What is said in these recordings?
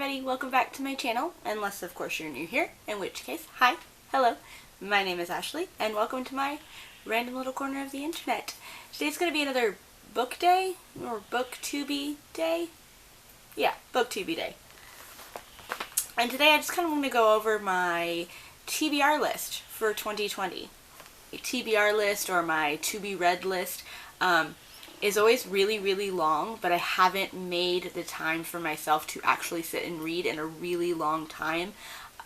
everybody, welcome back to my channel, unless of course you're new here, in which case, hi, hello, my name is Ashley, and welcome to my random little corner of the internet. Today's going to be another book day, or booktube day, yeah, booktube day. And today I just kind of want to go over my TBR list for 2020. A TBR list, or my to be read list, is always really long, but I haven't made the time for myself to actually sit and read in a really long time.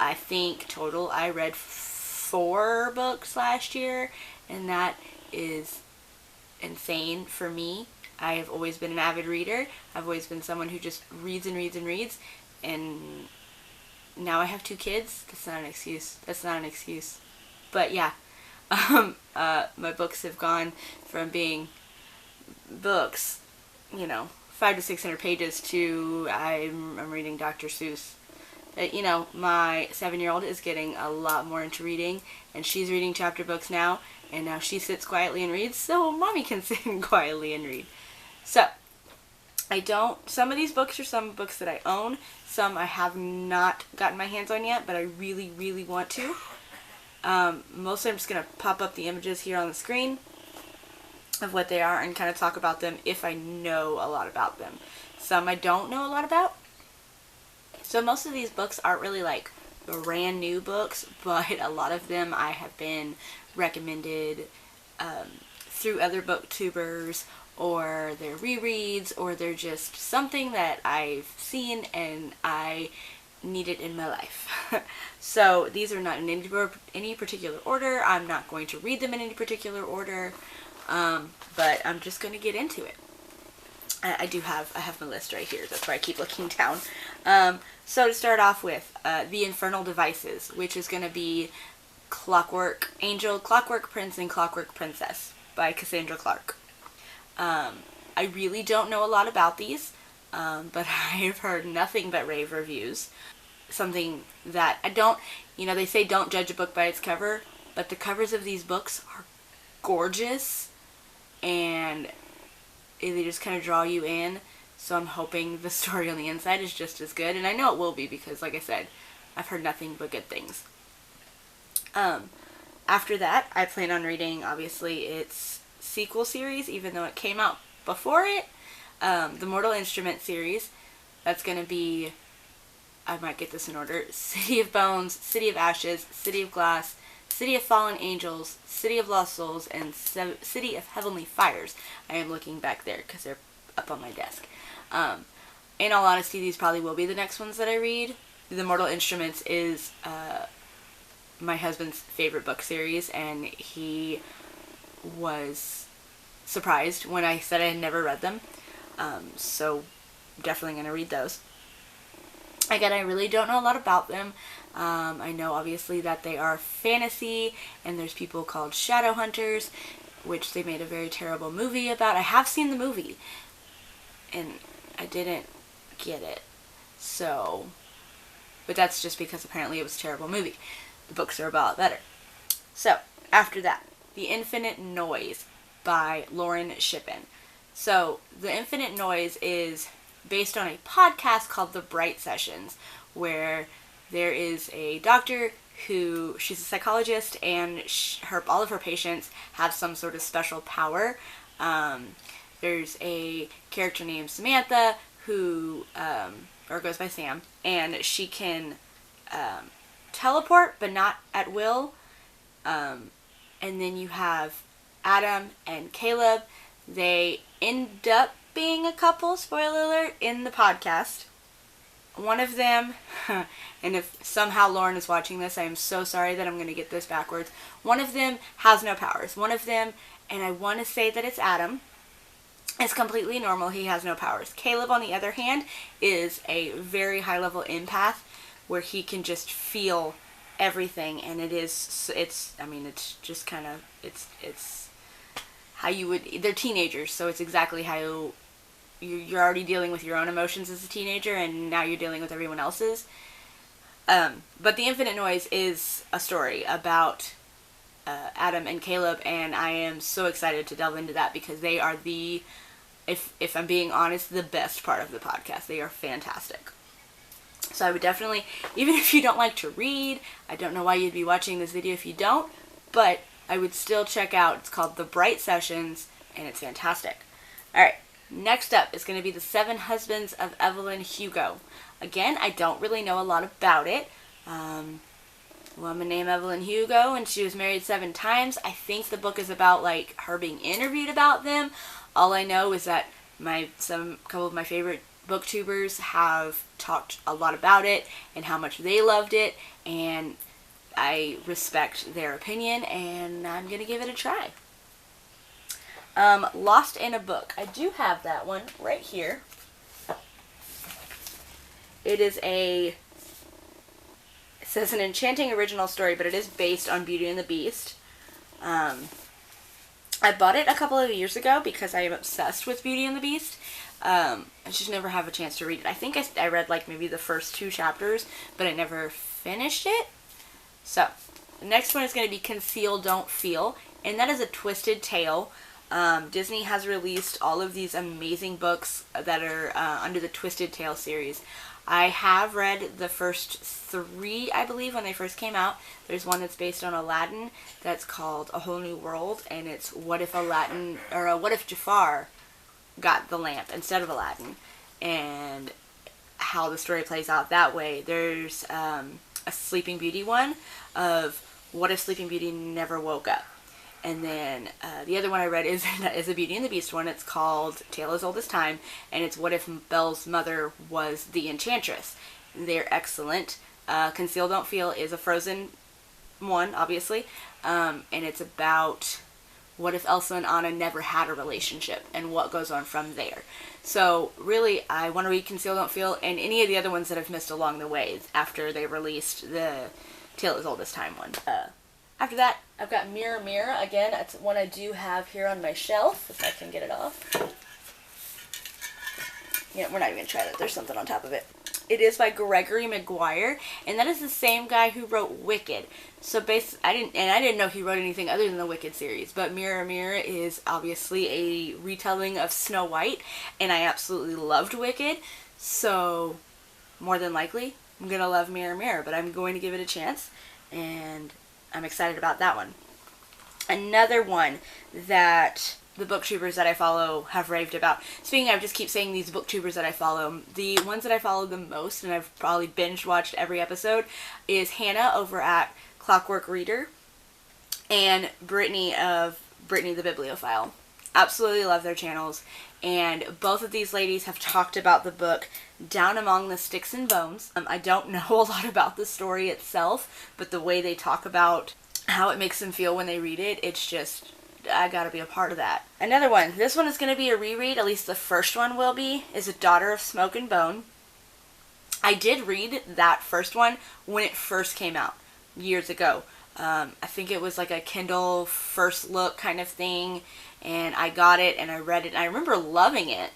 I think total I read 4 books last year, and that is insane for me. I have always been an avid reader. I've always been someone who just reads and reads and reads, and now I have 2 kids. That's not an excuse. That's not an excuse. But yeah, my books have gone from being books, 500 to 600 pages to I'm reading Dr. Seuss. My 7-year-old is getting a lot more into reading, and she's reading chapter books now, and now she sits quietly and reads, so mommy can sit quietly and read. So, some of these books are some books that I own, some I have not gotten my hands on yet, but I really want to. Mostly I'm just going to pop up the images here on the screen of what they are and kind of talk about them if I know a lot about them. Some I don't know a lot about. So most of these books aren't really like brand new books, but a lot of them I have been recommended through other booktubers, or they're rereads, or they're just something that I've seen and I need it in my life. So these are not in any particular order. I'm not going to read them in any particular order. But I'm just going to get into it. I have my list right here. That's why I keep looking down. So to start off with, The Infernal Devices, which is going to be Clockwork Angel, Clockwork Prince, and Clockwork Princess by Cassandra Clark. I really don't know a lot about these, but I've heard nothing but rave reviews. Something that I don't, they say don't judge a book by its cover, but the covers of these books are gorgeous, and they just kind of draw you in, so I'm hoping the story on the inside is just as good, and I know it will be because, like I said, I've heard nothing but good things. After that, I plan on reading, obviously, its sequel series, even though it came out before it, the Mortal Instrument series. That's going to be, I might get this in order, City of Bones, City of Ashes, City of Glass, City of Fallen Angels, City of Lost Souls, and City of Heavenly Fires. I am looking back there because they're up on my desk. In all honesty, these probably will be the next ones that I read. The Mortal Instruments is my husband's favorite book series, and he was surprised when I said I had never read them. So definitely going to read those. Again, I really don't know a lot about them. I know obviously that they are fantasy, and there's people called shadow hunters, which they made a very terrible movie about. I have seen the movie, and I didn't get it. So, but that's just because apparently it was a terrible movie. The books are a lot better. So, after that, The Infinite Noise by Lauren Shippen. So, The Infinite Noise is based on a podcast called The Bright Sessions, where there is a doctor who, she's a psychologist, and all of her patients have some sort of special power. There's a character named Samantha who, or goes by Sam, and she can teleport, but not at will. And then you have Adam and Caleb. They end up being a couple, spoiler alert, in the podcast. One of them, and if somehow Lauren is watching this, I am so sorry that I'm going to get this backwards. One of them has no powers. One of them, and I want to say that it's Adam, is completely normal. He has no powers. Caleb, on the other hand, is a very high-level empath, where he can just feel everything, and it's just kind of, it's how you would, they're teenagers, so it's exactly how you're already dealing with your own emotions as a teenager, and now you're dealing with everyone else's. But The Infinite Noise is a story about Adam and Caleb, and I am so excited to delve into that because they are if I'm being honest, the best part of the podcast. They are fantastic. So I would definitely, even if you don't like to read, I don't know why you'd be watching this video if you don't, but I would still check out. It's called The Bright Sessions, and it's fantastic. Alright, next up is going to be The Seven Husbands of Evelyn Hugo. Again, I don't really know a lot about it. Woman named Evelyn Hugo, and she was married 7 times. I think the book is about, like, her being interviewed about them. All I know is that couple of my favorite booktubers have talked a lot about it and how much they loved it, and I respect their opinion, and I'm gonna give it a try. Lost in a Book. I do have that one right here. It says an enchanting original story, but it is based on Beauty and the Beast. I bought it a couple of years ago because I am obsessed with Beauty and the Beast. I just never have a chance to read it. I think I read like maybe the first 2 chapters, but I never finished it. So, the next one is going to be Conceal, Don't Feel, and that is a twisted tale. Disney has released all of these amazing books that are under the Twisted Tale series. I have read the first 3, I believe, when they first came out. There's one that's based on Aladdin that's called A Whole New World, and it's what if Jafar got the lamp instead of Aladdin, and how the story plays out that way. There's a Sleeping Beauty one of what if Sleeping Beauty never woke up. And then the other one I read is a Beauty and the Beast one. It's called Tale as Old as Time, and it's what if Belle's mother was the Enchantress. They're excellent. Conceal, Don't Feel is a Frozen one, obviously, and it's about what if Elsa and Anna never had a relationship and what goes on from there. So really, I want to read Conceal, Don't Feel, and any of the other ones that I've missed along the way after they released the Tale as Old as Time one. After that, I've got Mirror, Mirror. Again, it's one I do have here on my shelf, if I can get it off. Yeah, we're not even going to try that. There's something on top of it. It is by Gregory Maguire, and that is the same guy who wrote Wicked. So I didn't know he wrote anything other than the Wicked series, but Mirror, Mirror is obviously a retelling of Snow White, and I absolutely loved Wicked, so more than likely, I'm going to love Mirror, Mirror, but I'm going to give it a chance, and I'm excited about that one. Another one that the booktubers that I follow have raved about. Speaking of, I just keep saying these booktubers that I follow. The ones that I follow the most, and I've probably binge watched every episode, is Hannah over at Clockwork Reader and Brittany of Brittany the Bibliophile. Absolutely love their channels, and both of these ladies have talked about the book Down Among the Sticks and Bones. I don't know a lot about the story itself, but the way they talk about how it makes them feel when they read it, it's just, I gotta be a part of that. Another one, this one is going to be a reread, at least the first one will be, is A Daughter of Smoke and Bone. I did read that first one when it first came out, years ago. I think it was like a Kindle first look kind of thing, and I got it and I read it, and I remember loving it.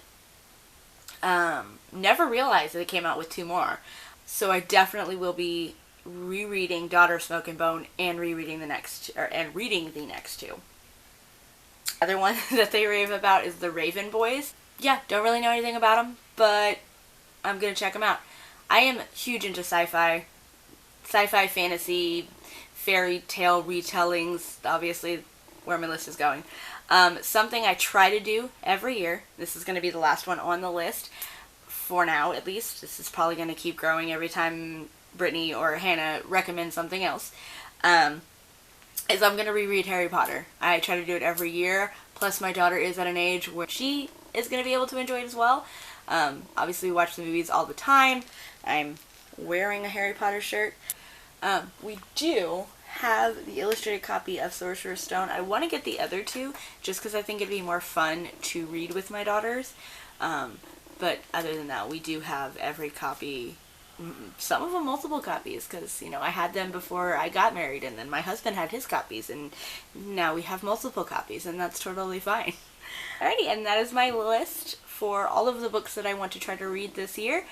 Never realized that it came out with 2 more. So I definitely will be rereading Daughter of Smoke and Bone and reading the next 2. Other one that they rave about is The Raven Boys. Yeah, don't really know anything about them, but I'm gonna check them out. I am huge into sci-fi, fantasy, fairy tale retellings, obviously where my list is going. Something I try to do every year, this is going to be the last one on the list, for now at least, this is probably going to keep growing every time Brittany or Hannah recommend something else, is I'm going to reread Harry Potter. I try to do it every year, plus my daughter is at an age where she is going to be able to enjoy it as well. Obviously we watch the movies all the time. I'm wearing a Harry Potter shirt. We do have the illustrated copy of Sorcerer's Stone. I want to get the other 2 just because I think it'd be more fun to read with my daughters. But other than that, we do have every copy, some of them multiple copies, because, you know, I had them before I got married, and then my husband had his copies, and now we have multiple copies, and that's totally fine. Alrighty, and that is my list for all of the books that I want to try to read this year.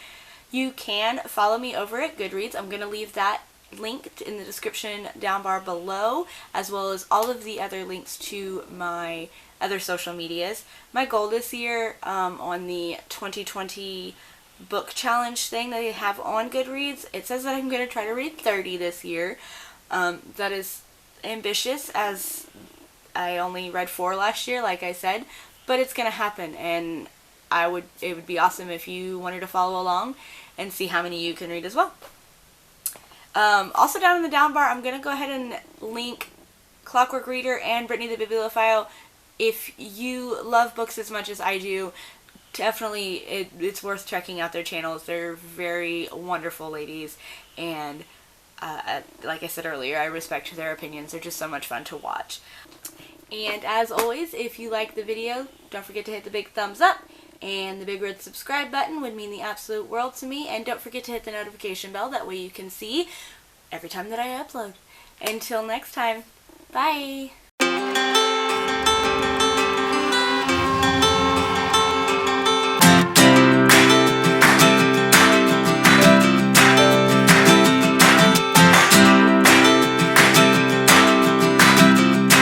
You can follow me over at Goodreads. I'm going to leave that linked in the description down bar below, as well as all of the other links to my other social medias. My goal this year on the 2020 book challenge thing that they have on Goodreads. It says that I'm going to try to read 30 this year. That is ambitious, as I only read 4 last year, like I said, but it's going to happen, and it would be awesome if you wanted to follow along and see how many you can read as well. Also down in the down bar, I'm going to go ahead and link Clockwork Reader and Brittany the Bibliophile. If you love books as much as I do, definitely it's worth checking out their channels. They're very wonderful ladies, and like I said earlier, I respect their opinions. They're just so much fun to watch. And as always, if you like the video, don't forget to hit the big thumbs up, and the big red subscribe button would mean the absolute world to me. And don't forget to hit the notification bell, that way you can see every time that I upload. Until next time, bye!